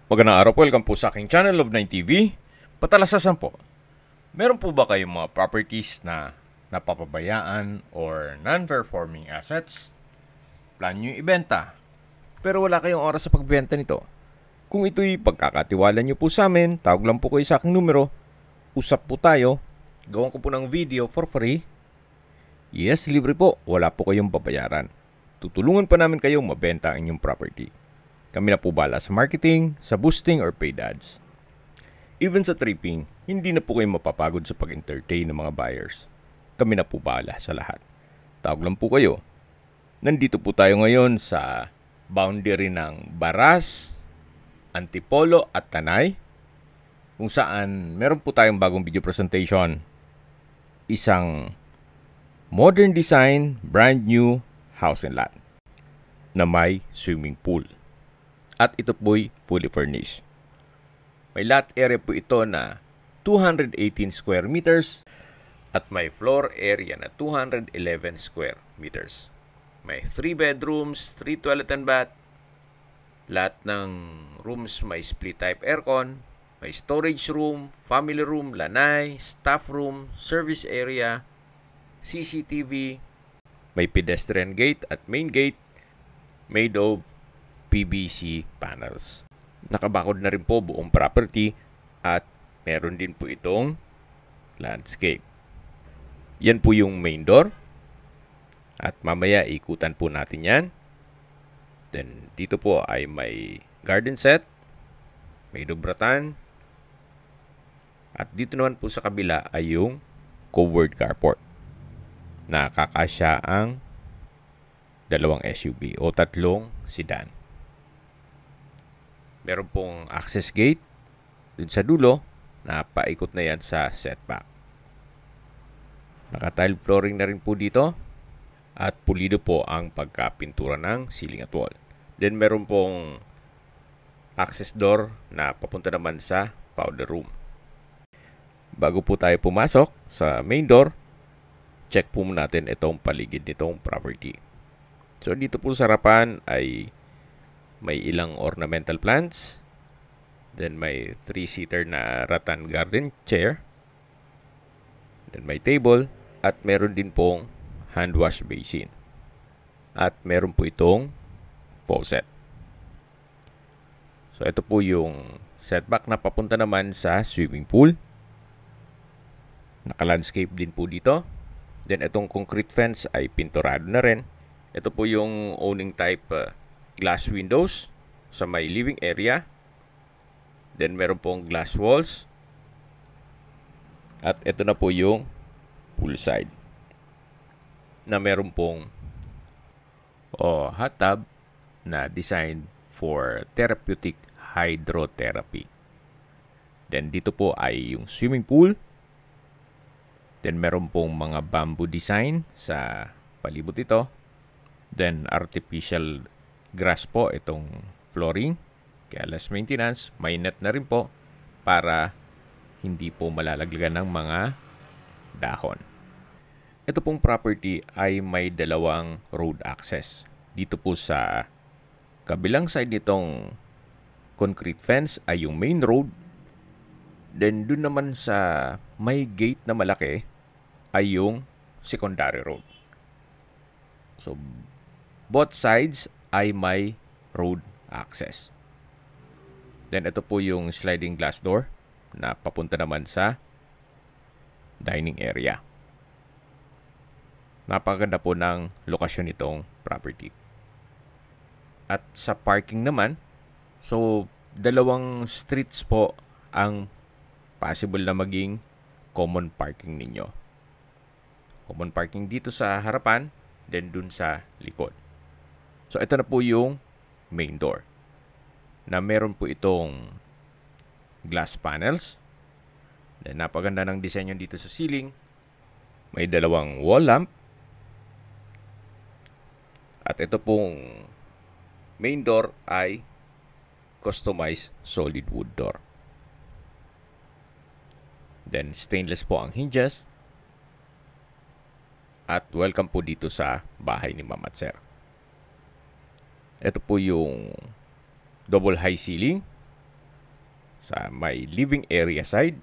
Magandang araw po, welcome po sa aking channel, Love9TV. Patalasasan po, meron po ba kayong mga properties na napapabayaan or non-performing assets? Plan nyo ibenta, pero wala kayong oras sa pagbenta nito. Kung ito'y pagkakatiwala nyo po sa amin, tawag lang po kayo sa aking numero, usap po tayo, gawan ko po ng video for free. Yes, libre po, wala po kayong babayaran. Tutulungan pa namin kayong mabenta ang inyong property. Kami na po bala sa marketing, sa boosting, or paid ads. Even sa tripping, hindi na po kayo mapapagod sa pag-entertain ng mga buyers. Kami na po bala sa lahat. Tawag lang po kayo. Nandito po tayo ngayon sa boundary ng Baras, Antipolo at Tanay, kung saan meron po tayong bagong video presentation. Isang modern design, brand new house and lot na may swimming pool. At ito po'y fully furnished. May lot area po ito na 218 square meters at may floor area na 211 square meters. May 3 bedrooms, 3 toilet and bath. Lahat ng rooms may split type aircon. May storage room, family room, lanay, staff room, service area, CCTV. May pedestrian gate at main gate made of PVC panels. Nakabakod na rin po buong property at meron din po itong landscape. Yan po yung main door. At mamaya ikutan po natin yan. Then dito po ay may garden set, may dubratan. At dito naman po sa kabila ay yung covered carport. Nakakasya ang 2 SUV o 3 sedan. Meron pong access gate dun sa dulo na paikot na yan sa setback. Naka-tile flooring na rin po dito at pulido po ang pagkapintura ng ceiling at wall. Then meron pong access door na papunta naman sa powder room. Bago po tayo pumasok sa main door, check po natin itong paligid nitong property. So dito po sa harapan ay may ilang ornamental plants. Then may 3-seater na rattan garden chair. Then may table. At meron din pong hand wash basin. At meron po itong faucet. So ito po yung setback na papunta naman sa swimming pool. Naka-landscape din po dito. Then itong concrete fence ay pinturado na rin. Ito po yung owning type glass windows sa may living area. Then meron pong glass walls. At ito na po yung poolside na meron pong hot tub na designed for therapeutic hydrotherapy. Then dito po ay yung swimming pool. Then meron pong mga bamboo design sa palibot ito. Then artificial grass po itong flooring. Kaya less maintenance. May net na rin po para hindi po malalaglagan ng mga dahon. Ito pong property ay may 2 road access. Dito po sa kabilang side nitong concrete fence ay yung main road. Then dun naman sa may gate na malaki ay yung secondary road. So both sides ay may road access. Then ito po yung sliding glass door na papunta naman sa dining area. Napakaganda po ng lokasyon nitong property. At sa parking naman, so 2 streets po ang possible na maging common parking ninyo. Common parking dito sa harapan, then dun sa likod. So ito na po yung main door na meron po itong glass panels. Then napaganda ng disenyo dito sa ceiling. May 2 wall lamp. At ito pong main door ay customized solid wood door. Then stainless po ang hinges. At welcome po dito sa bahay ni Ma'am at Sir. Ito po yung double high ceiling sa may living area side.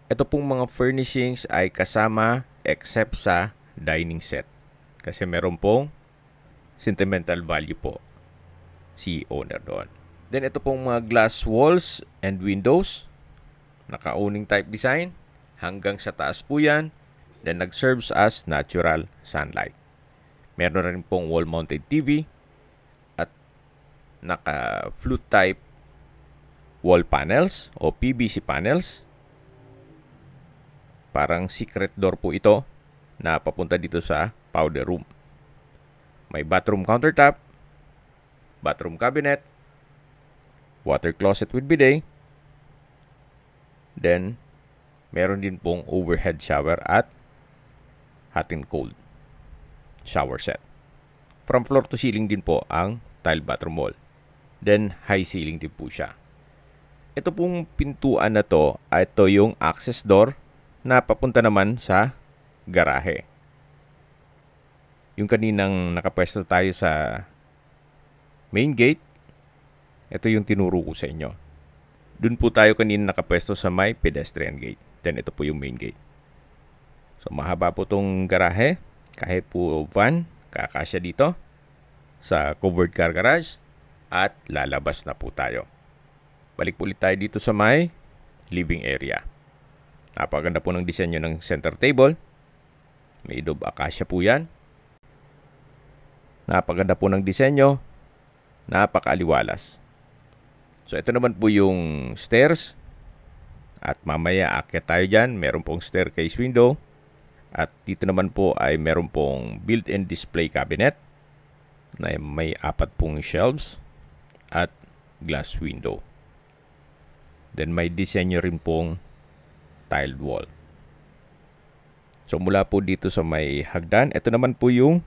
Ito pong mga furnishings ay kasama except sa dining set. Kasi meron pong sentimental value po si owner doon. Then ito pong mga glass walls and windows. Naka-owning type design. Hanggang sa taas po yan. Then nag-serves as natural sunlight. Meron rin pong wall-mounted TV. At naka-flute type wall panels o PVC panels. Parang secret door po ito na papunta dito sa powder room. May bathroom countertop, bathroom cabinet, water closet with bidet. Then, meron din pong overhead shower at hot and cold shower set. From floor to ceiling din po ang tile bathroom wall. Then, high ceiling din po siya. Ito pong pintuan na to, ito yung access door na papunta naman sa garahe. Yung kaninang nakapwesto tayo sa main gate, ito yung tinuro ko sa inyo. Doon po tayo kanina nakapwesto sa may pedestrian gate. Then ito po yung main gate. So mahaba po tong garahe. Kahit po van, kakasya dito sa covered car garage. At lalabas na po tayo. Balik po ulit tayo dito sa may living area. Napaganda po ng disenyo ng center table. Made of acacia po yan. Napaganda po ng disenyo. Napakaaliwalas. So ito naman po yung stairs. At mamaya aakyat tayo dyan. Meron pong staircase window. At dito naman po ay meron pong built-in display cabinet. Na may 4 pong shelves. At glass window. Then may disenyo rin pong tiled wall. So mula po dito sa may hagdan, ito naman po yung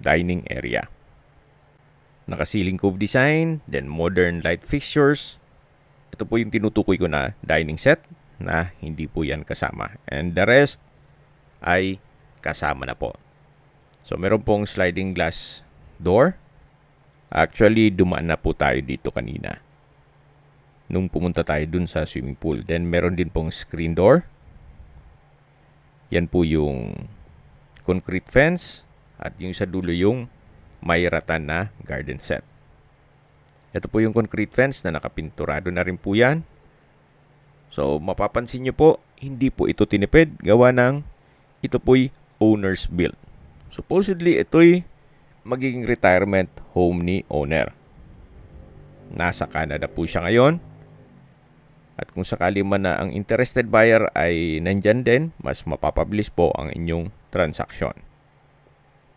dining area. Naka-ceiling cove design, then modern light fixtures. Ito po yung tinutukoy ko na dining set na hindi po yan kasama. And the rest ay kasama na po. So meron pong sliding glass door. Actually, dumaan na po tayo dito kanina nung pumunta tayo dun sa swimming pool. Then meron din pong screen door. Yan po yung concrete fence. At yung sa dulo yung may ratan na garden set. Ito po yung concrete fence na nakapinturado na rin po yan. So mapapansin nyo po, hindi po ito tinipid. Gawa ng ito po'y owner's built. Supposedly ito'y magiging retirement home ni owner. Nasa Canada po siya ngayon. At kung sakali man na ang interested buyer ay nandyan din, mas mapapabilis po ang inyong transaksyon.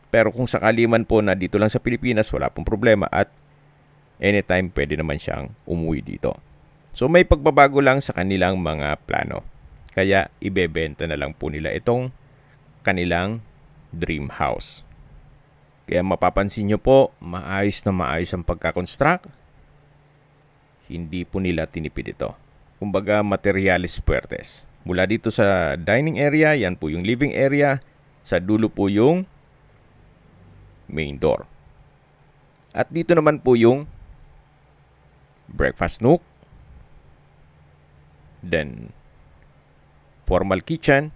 Pero kung sakali man po na dito lang sa Pilipinas, wala pong problema at anytime pwede naman siyang umuwi dito. So may pagbabago lang sa kanilang mga plano. Kaya ibebenta na lang po nila itong kanilang dream house. Kaya mapapansin nyo po, maayos na maayos ang pagkakonstruct. Hindi po nila tinipid ito. Kumbaga materialis puertes. Mula dito sa dining area, yan po yung living area. Sa dulo po yung main door. At dito naman po yung breakfast nook. Then, formal kitchen.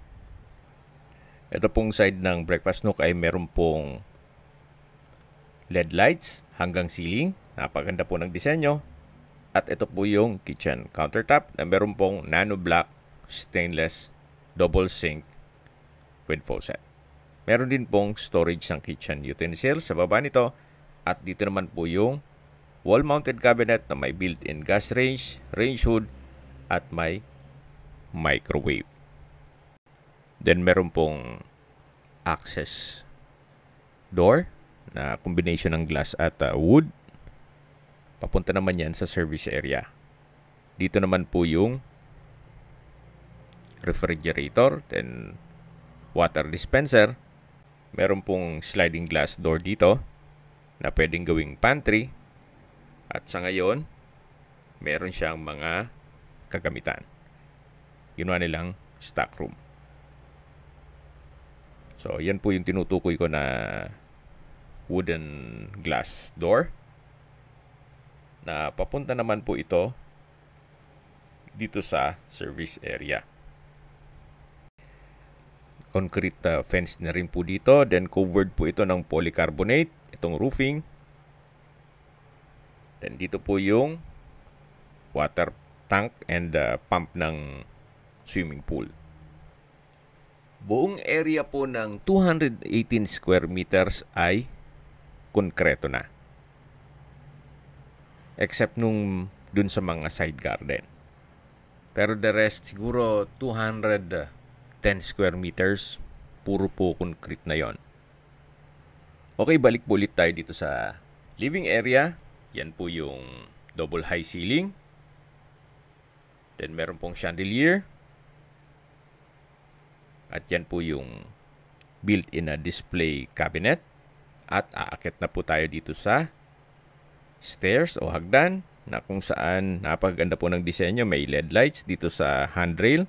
Ito pong side ng breakfast nook ay meron pong LED lights hanggang ceiling. Napaganda po ng disenyo. At ito po yung kitchen countertop na meron pong nano black stainless double sink with faucet. Meron din pong storage ng kitchen utensils sa baba nito. At dito naman po yung wall-mounted cabinet na may built-in gas range, range hood, at may microwave. Then meron pong access door na combination ng glass at wood. Papunta naman yan sa service area. Dito naman po yung refrigerator, then water dispenser. Meron pong sliding glass door dito na pwedeng gawing pantry. At sa ngayon, meron siyang mga kagamitan. Ginawa nilang stock room. So, yan po yung tinutukoy ko na wooden glass door na papunta naman po ito dito sa service area. Concrete fence na rin po dito. Then covered po ito ng polycarbonate, itong roofing. Then dito po yung water tank and pump ng swimming pool. Buong area po ng 218 square meters ay konkreto na. Except nung dun sa mga side garden. Pero the rest siguro 210 square meters, puro po concrete na yon. Okay, balik po ulit tayo dito sa living area. Yan po yung double high ceiling. Then meron pong chandelier. At yan po yung built-in na display cabinet. At aakit na po tayo dito sa stairs o hagdan na kung saan napakaganda po ng disenyo. May LED lights dito sa handrail.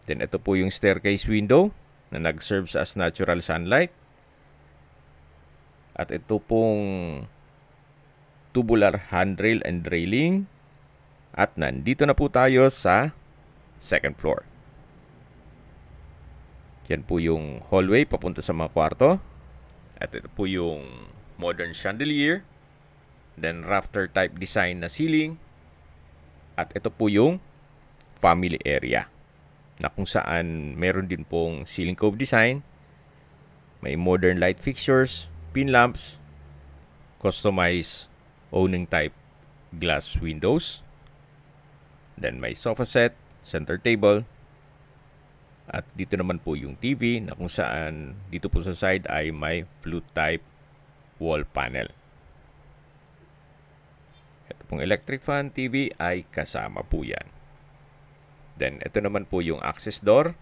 Then ito po yung staircase window na nag-serves as natural sunlight. At ito pong tubular handrail and railing. At nandito na po tayo sa second floor. Yan po yung hallway papunta sa mga kwarto. At ito po yung modern chandelier. Then rafter type design na ceiling. At ito po yung family area. Na kung saan meron din pong ceiling cove design. May modern light fixtures, pin lamps, customized owning type glass windows. Then may sofa set, center table. At dito naman po yung TV na kung saan dito po sa side ay may flute type wall panel. Ito pong electric fan TV ay kasama po yan. Then ito naman po yung access door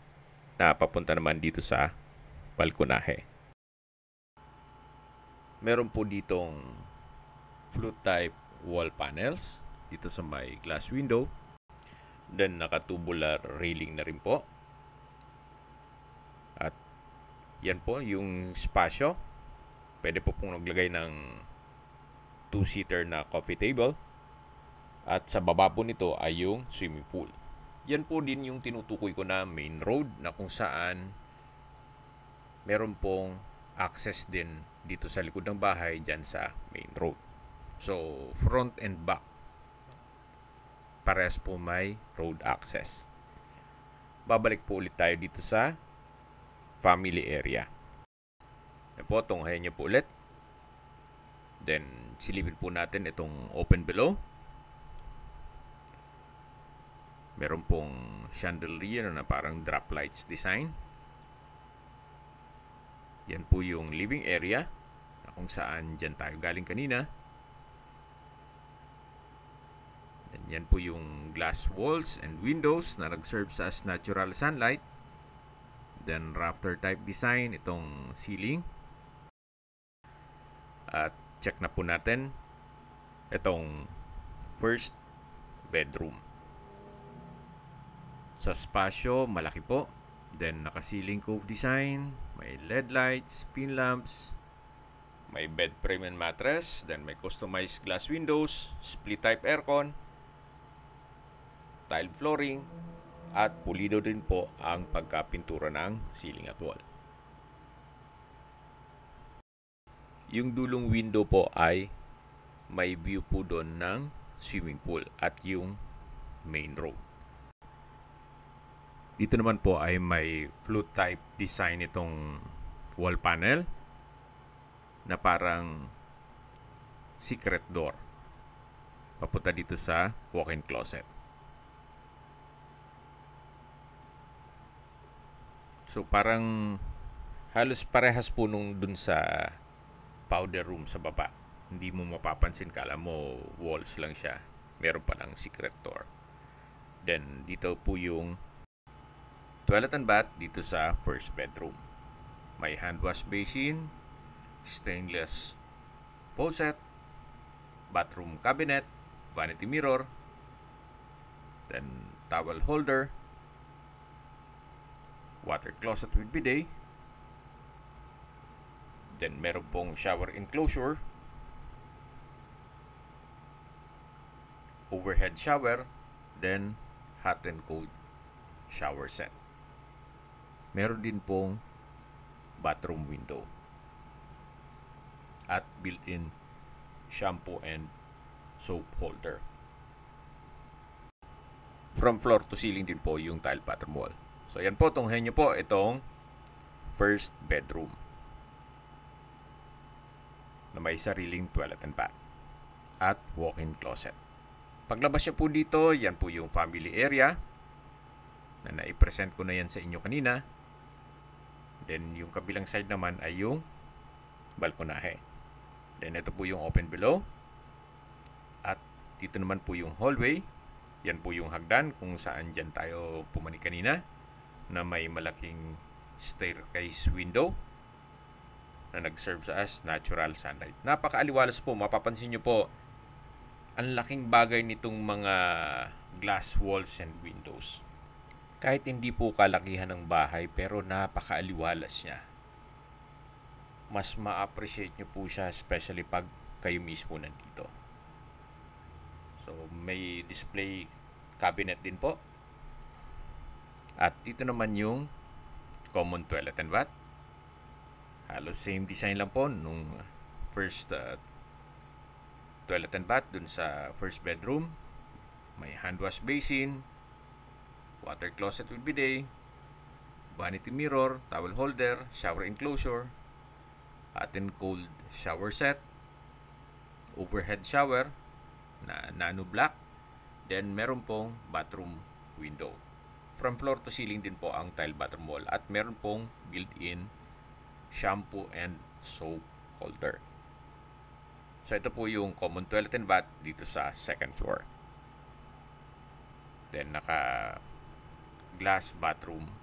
na papunta naman dito sa balkonahe. Meron po ditong flute type wall panels dito sa may glass window. Then naka-tubular railing na rin po. At yan po yung spasyo. Pwede po pong naglagay ng 2-seater na coffee table. At sa baba po nito ay yung swimming pool. Yan po din yung tinutukoy ko na main road na kung saan meron pong access din dito sa likod ng bahay dyan sa main road. So, front and back. Parehas po may road access. Babalik po ulit tayo dito sa family area. Yan po, tunghayan niyo po ulit. Then, silipin po natin itong open below. Meron pong chandelier na parang drop lights design. Yan po yung living area na kung saan dyan tayo galing kanina. Then, yan po yung glass walls and windows na nag-serve as natural sunlight. Then rafter type design itong ceiling. At check na po natin itong first bedroom. Sa spasyo, malaki po. Then naka-ceiling cove design, may LED lights, pin lamps, may bed frame and mattress, then may customized glass windows, split type aircon, tile flooring, at pulido din po ang pagkapintura ng ceiling at wall. Yung dulong window po ay may view po doon ng swimming pool at yung main road. Dito naman po ay may flute type design itong wall panel na parang secret door papunta dito sa walk-in closet. So parang halos parehas po nung dun sa powder room sa baba. Hindi mo mapapansin, kala mo walls lang siya. Meron pa ng secret door. Then dito po yung toilet and bath dito sa first bedroom. May hand wash basin, stainless faucet, bathroom cabinet, vanity mirror, then towel holder, water closet with bidet. Then meron pong shower enclosure. overhead shower, then hot and cold shower set. Meron din pong bathroom window at built-in shampoo and soap holder. From floor to ceiling din po yung tile bathroom wall. So yan po, tunghayin nyo po itong first bedroom na may sariling toilet and bath at walk-in closet. Paglabas nyo po dito, yan po yung family area na naipresent ko na yan sa inyo kanina. Then yung kabilang side naman ay yung balkonahe. Then ito po yung open below. At dito naman po yung hallway. Yan po yung hagdan kung saan dyan tayo pumani kanina na may malaking staircase window na nag-serve sa as natural sunlight. Napakaaliwalas po. Mapapansin nyo po, ang laking bagay nitong mga glass walls and windows. Kahit hindi po kalakihan ng bahay, pero napakaaliwalas niya. Mas ma-appreciate nyo po siya, especially pag kayo mismo nandito. So, may display cabinet din po. At dito naman yung common toilet and bath. Halos same design lang po nung first toilet and bath dun sa first bedroom. May hand wash basin, water closet with bidet, vanity mirror, towel holder, shower enclosure, hot and cold shower set, overhead shower na nano black, then meron pong bathroom window. From floor to ceiling din po ang tile bathroom wall at meron pong built-in shampoo and soap holder. So ito po yung common toilet and bath dito sa second floor. Then naka glass bathroom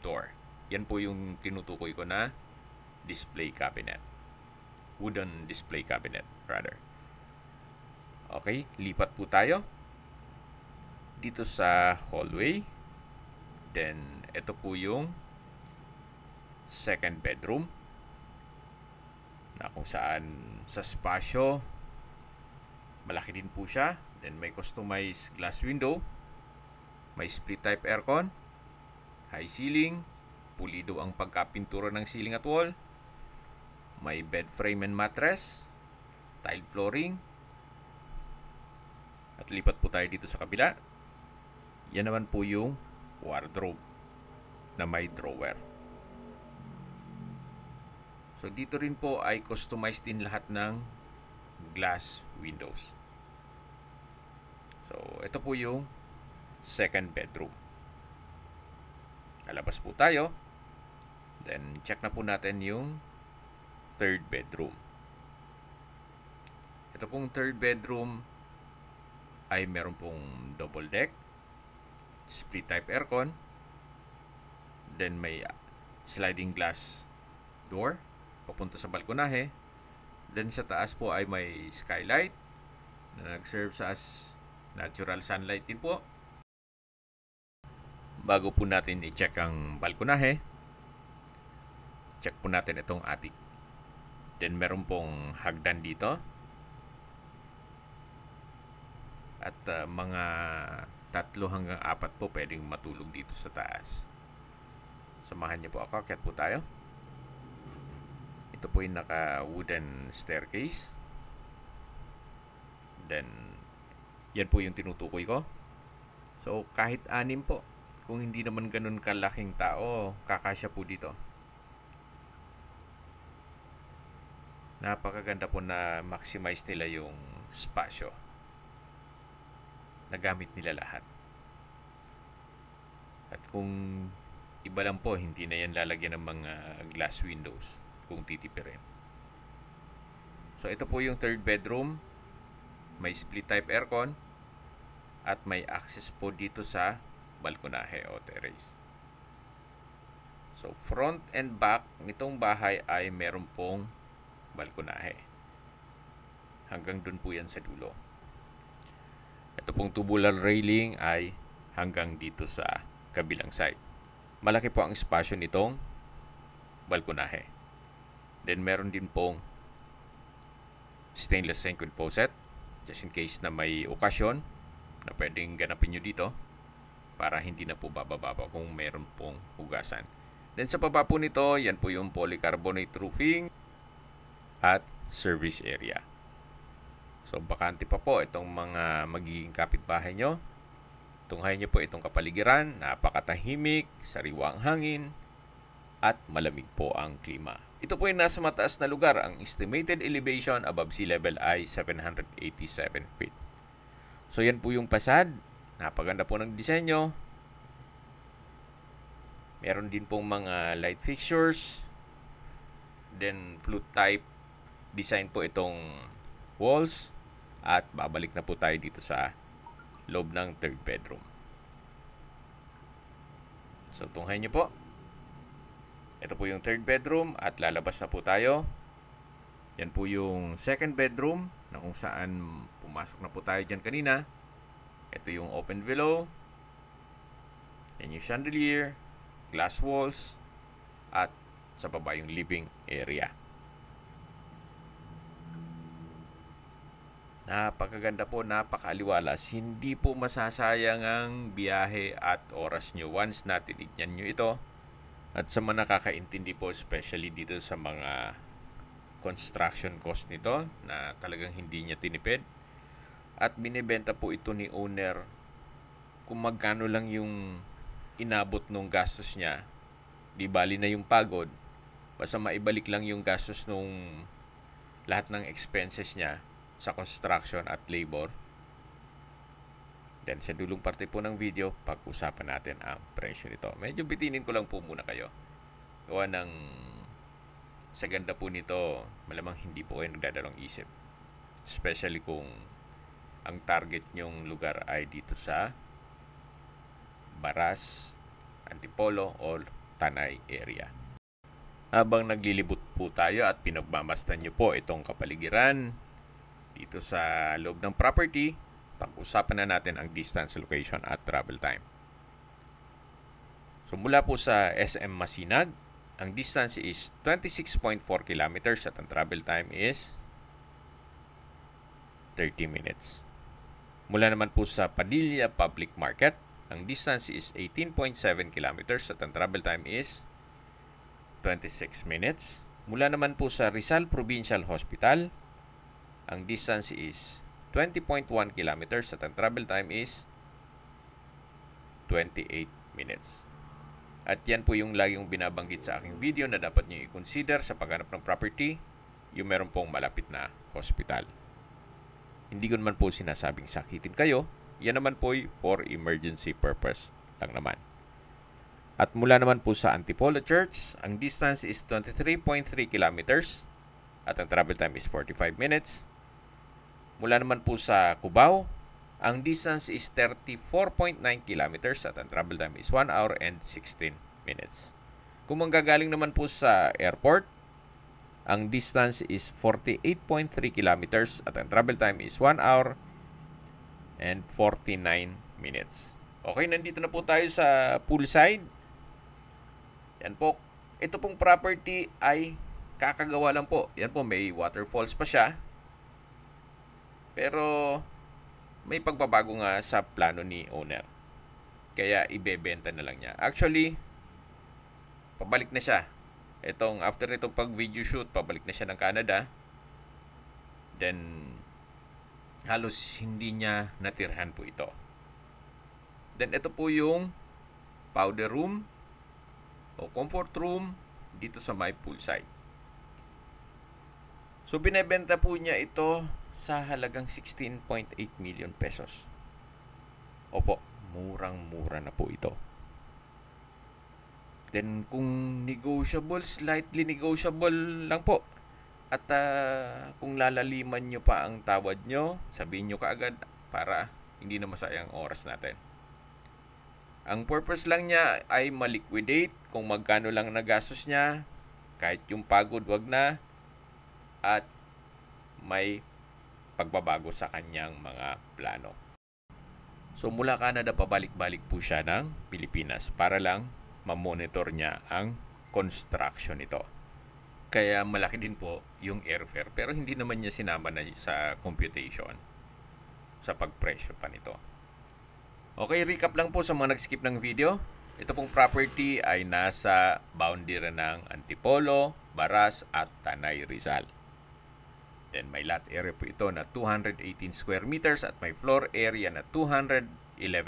door. Yan po yung tinutukoy ko na display cabinet. Wooden display cabinet rather. Okay, lipat po tayo dito sa hallway. Then ito po yung second bedroom na kung saan sa spasyo malaki din po siya. Then may customized glass window, may split type aircon, high ceiling, pulido ang pagkapintura ng ceiling at wall, may bed frame and mattress, tile flooring. At lipat po tayo dito sa kabila. Yan naman po yung wardrobe na may drawer. So dito rin po ay customized din lahat ng glass windows. So ito po yung second bedroom. Lalabas po tayo. Then check na po natin yung third bedroom. Ito pong third bedroom ay meron pong double deck, split type aircon, then may sliding glass door papunta sa balkonahe. Then sa taas po ay may skylight na nag-serve sa as natural sunlight din po. Bago po natin i-check ang balkonahe, check po natin itong attic. Then meron pong hagdan dito. At mga 3 hanggang 4 po pwedeng matulog dito sa taas. Samahan niyo po ako, akyat po tayo. Ito po yung naka-wooden staircase. Then, yan po yung tinutukoy ko. So, kahit 6 po, kung hindi naman ganun kalaking tao, kakasya po dito. Napakaganda po na maximize nila yung spasyo. Nagamit nila lahat. At kung iba lang po, hindi na yan lalagyan ng mga glass windows kung titipirin. So ito po yung third bedroom. May split type aircon at may access po dito sa balkonahe o terrace. So front and back nitong bahay ay meron pong balkonahe. Hanggang dun po yan sa dulo. Ito pong tubular railing ay hanggang dito sa kabilang side. Malaki po ang espasyo nitong balkonahe. Then meron din pong stainless sink with faucet, just in case na may okasyon na pwedeng ganapin nyo dito para hindi na po bababa kung meron pong hugasan. Then sa baba po nito, yan po yung polycarbonate roofing at service area. So bakante pa po itong mga magiging kapitbahay nyo. Tunghayan nyo po itong kapaligiran, napakatahimik, sariwang hangin, at malamig po ang klima. Ito po yung nasa mataas na lugar. Ang estimated elevation above sea level ay 787 feet. So yan po yung fasad. Napaganda po ng disenyo. Meron din pong mga light fixtures. Then flute type design po itong walls. At babalik na po tayo dito sa loob ng third bedroom. So tunghayan nyo po. Ito po yung third bedroom at lalabas na po tayo. Yan po yung second bedroom na kung saan pumasok na po tayo dyan kanina. Ito yung open below. Yan yung chandelier, glass walls, at sa baba yung living area. Napakaganda po, napakaaliwalas. Hindi po masasayang ang biyahe at oras nyo once na tinignan nyo ito. At sa mga nakakaintindi po, especially dito sa mga construction cost nito na talagang hindi niya tinipid. At binibenta po ito ni owner kung magkano lang yung inabot nung gastos niya. Di bali na yung pagod. Basta maibalik lang yung gastos nung lahat ng expenses niya sa construction at labor. Then sa dulong parte po ng video, pag-usapan natin ang presyo nito. Medyo bitinin ko lang po muna kayo. Gawa ng sa ganda po nito, malamang hindi po kayo nagdadalawang isip. Especially kung ang target nyong lugar ay dito sa Baras, Antipolo, or Tanay area. Habang naglilibot po tayo at pinagmamastan nyo po itong kapaligiran dito sa loob ng property, pag-usapan na natin ang distance, location, at travel time. So mula po sa SM Masinag, ang distance is 26.4 kilometers at ang travel time is 30 minutes. Mula naman po sa Padilla Public Market, ang distance is 18.7 kilometers at ang travel time is 26 minutes. Mula naman po sa Rizal Provincial Hospital, ang distance is 20.1 kilometers at ang travel time is 28 minutes. At yan po yung laging binabanggit sa aking video na dapat nyo i-consider sa paghanap ng property, yung meron pong malapit na hospital. Hindi ko naman po sinasabing sakitin kayo, yan naman po for emergency purpose lang naman. At mula naman po sa Antipolo Church, ang distance is 23.3 kilometers at ang travel time is 45 minutes. Mula naman po sa Cubao, ang distance is 34.9 kilometers at ang travel time is 1 hour and 16 minutes. Kung manggagaling naman po sa airport, ang distance is 48.3 kilometers at ang travel time is 1 hour and 49 minutes. Okay, nandito na po tayo sa poolside. Yan po. Ito pong property ay kakagawa lang po. Yan po, may waterfalls pa siya. Pero may pagbabago nga sa plano ni owner. Kaya ibebenta na lang niya. Actually, pabalik na siya. After nitong pag-video shoot, pabalik na siya ng Canada. Then, halos hindi niya natirhan po ito. Then, ito po yung powder room o comfort room dito sa my poolside. So, binebenta po niya ito sa halagang 16.8 million pesos. Opo, murang-mura na po ito. Then, kung negotiable, slightly negotiable lang po. At kung lalaliman nyo pa ang tawad nyo, sabihin nyo kaagad para hindi na masayang oras natin. Ang purpose lang niya ay ma-liquidate kung magkano lang nagastos niya, kahit yung pagod wag na, at may pagbabago sa kanyang mga plano. So mula Canada, pabalik-balik po siya ng Pilipinas para lang ma-monitor niya ang construction nito. Kaya malaki din po yung airfare, pero hindi naman niya sinama na sa computation. sa pagpresyo pa nito. Okay, recap lang po sa mga nag-skip ng video. Ito pong property ay nasa boundary ng Antipolo, Baras at Tanay, Rizal. Then may lot area po ito na 218 square meters at may floor area na 211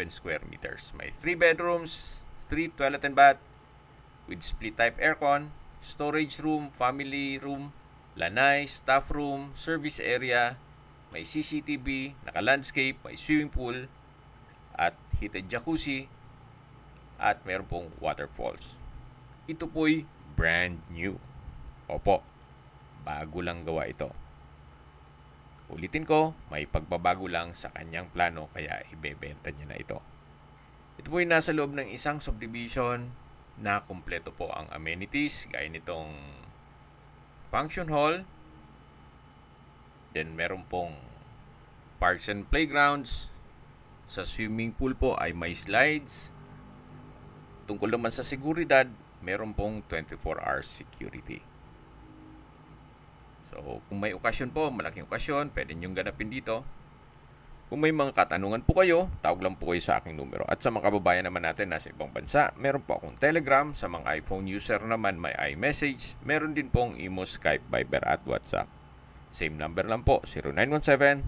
square meters. May 3 bedrooms, 3 toilet and bath with split type aircon, storage room, family room, lanay, staff room, service area, may CCTV, naka-landscape, may swimming pool, at heated jacuzzi, at meron pong waterfalls. Ito po'y brand new. Opo, bago lang gawa ito. Ulitin ko, may pagbabago lang sa kanyang plano kaya ibebenta niya na ito. Ito po'y nasa loob ng isang subdivision na kumpleto po ang amenities gaya nitong function hall. Then meron pong parks and playgrounds. Sa swimming pool po ay may slides. Tungkol naman sa seguridad, meron pong 24 hours security. So, kung may okasyon po, malaking okasyon, pwede niyong ganapin dito. Kung may mga katanungan po kayo, tawag lang po kayo sa aking numero. At sa mga kababayan naman natin nasa ibang bansa, meron po akong Telegram. Sa mga iPhone user naman, may iMessage. Meron din pong Imo, Skype, Viber at WhatsApp. Same number lang po,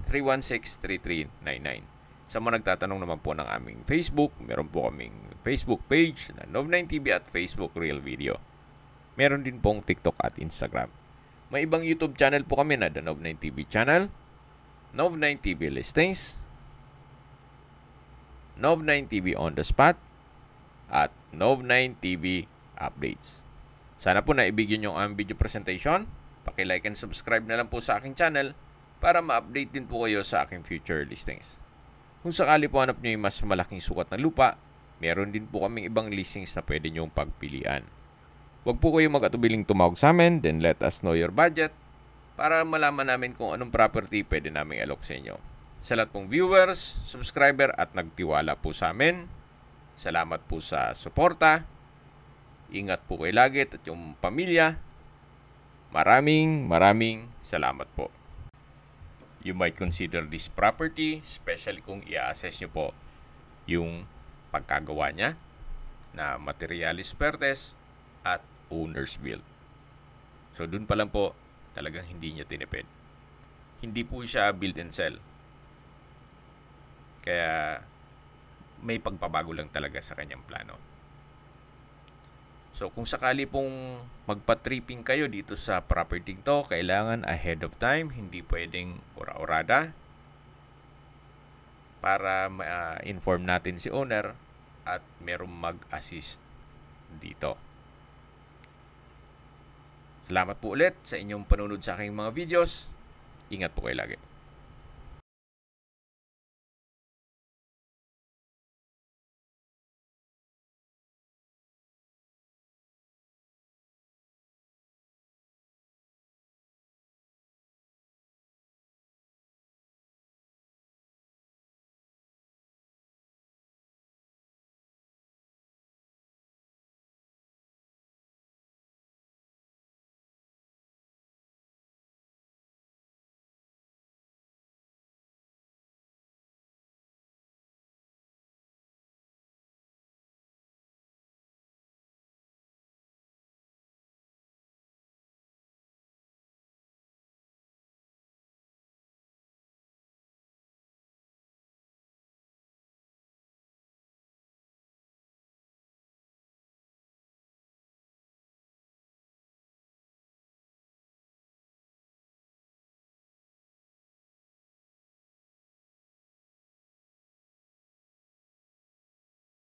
0917-316-3399. Sa mga nagtatanong naman po ng aming Facebook, meron po kaming Facebook page na Nov9TV at Facebook Real Video. Meron din pong TikTok at Instagram. May ibang YouTube channel po kami na The Nov9TV channel, Nov9TV Listings, Nov9TV On The Spot, at Nov9TV Updates. Sana po naibigyan nyo ang video presentation. Paki-like and subscribe na lang po sa aking channel para ma-update din po kayo sa aking future listings. Kung sakali po hanap nyo yung mas malaking sukat na lupa, meron din po kaming ibang listings na pwede nyong pagpilian. Huwag po kayo mag-atubiling tumawag sa amin, then let us know your budget para malaman namin kung anong property pwede namin alok sa inyo. Sa lahat pong viewers, subscriber at nagtiwala po sa amin, salamat po sa suporta. Ingat po kayo lagi at yung pamilya. Maraming salamat po. You might consider this property, especially kung i-assess nyo po yung pagkagawa niya na materialis pertes at owner's build. So, dun pa lang po, talagang hindi niya tinipid. Hindi po siya build and sell. Kaya, may pagpabago lang talaga sa kanyang plano. So, kung sakali pong magpa-tripping kayo dito sa property to, kailangan ahead of time, hindi pwedeng ura-urada para ma-inform natin si owner at merong mag-assist dito. Salamat po ulit sa inyong panunod sa aking mga videos. Ingat po kayo lagi.